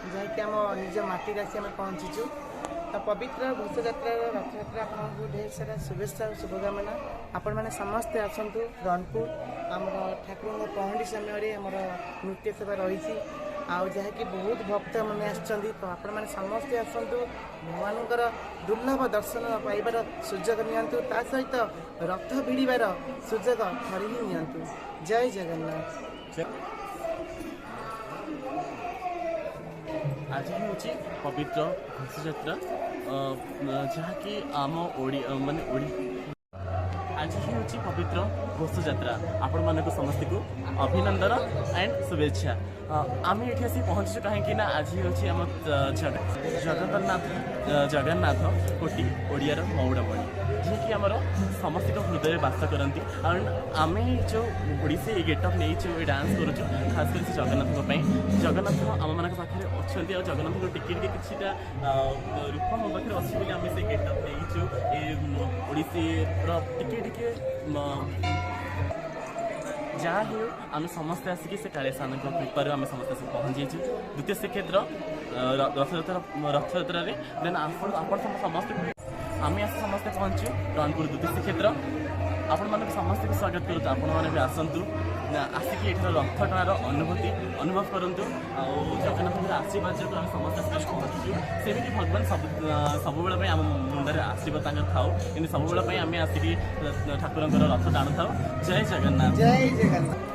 जहाँकि आम निज माटी आसी आम पहुँचीचु। तो पवित्र घोषयात्रा रथयात्रा आपको ढेर सारा शुभेच्छा और शुभकामना। आपण मैंने समस्ते आसतु रनपुर आमर ठाकुर पहंडी समय आमर नृत्य सेवा रही आउ जहाँकि बहुत भक्त मैंने आसछन्ति। तो आपण मैंने समस्ते आसतु भगवानकर दुर्लभ दर्शन पाइबार सुजोग नियंतु ता सहित रथ भिड़बार सुजोग थरी ही नियंतु। जय जगन्नाथ। आज हूँ पवित्र घोषयात्रा जहाँकि आम माने आज हूँ पवित्र घोषयात्रा आपण मानक समस्त को अभिनंदन एंड शुभेच्छा। आम ये आसी पहुँचु कहीं आज हूँ आम जगन्नाथ कोटी ओडियार मौड़मणि जी आमर समस्त हृदय बास करती। आम जो ओडिसे गेटअप नहीं डांस करुँ खास कर जगन्नाथ जगन्नाथ आम मान पाखे अच्छा जगन्नाथ टिके कि रूप मो पाखे अच्छे आम से गेटअप नहीं ओडिसे टिके जहाँ हो आम समस्ते आसिक से कालेसान कृपार आम समस्त पहुँची द्वितीय श्रीक्षेत्र रथयात्रा देन आप समस्त आम आस समस्ते पहुँचु रनपुर द्वितीय श्रीक्षेत्र। आपण मानक समस्त स्वागत करूँ। आपण मैंने भी आसतु आसिक ये रथ टाणार अनुभूति अनुभव करूँ जगन्नाथ आशीर्वाद जो आम समस्त पहुँचु सेमती भगवान सब आम मुंडे आशीर्वाद थाऊ कि सब आम आसिक ठाकुर रथ टाणु था। जय जगन्नाथ। जय जगन्नाथ।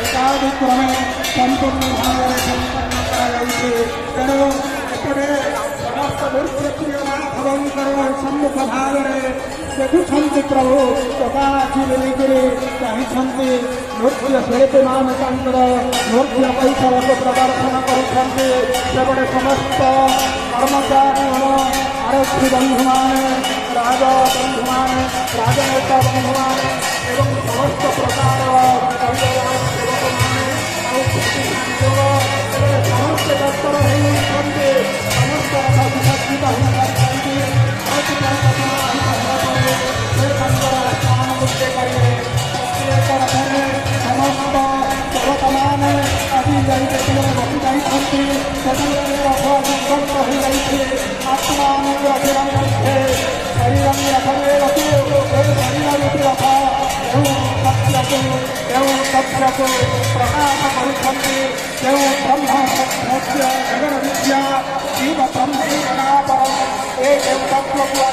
एकाधिक्रमे संपूर्ण भाव तेणु एपटे समस्त नृत्य माधवंकर सम्मुख भाव देखुं प्रभु प्रकाशी चाहते नृत्य शिल्पी मान नृत्य कौशल को प्रदर्शन करपटे समस्त कर्मचारी आरक्षी बंधु मैंने राजा बंधु मैंने राजनेता बंधु मैंने एवं समस्त प्रकार समस्त तत्पर समस्त समस्त देवता मैंने आदि बसी जाती आत्मा शरीर तथ्य को प्रकाश करुँचे ब्रह्म जगन विद्या जीव ब्रह्म एक तत्व को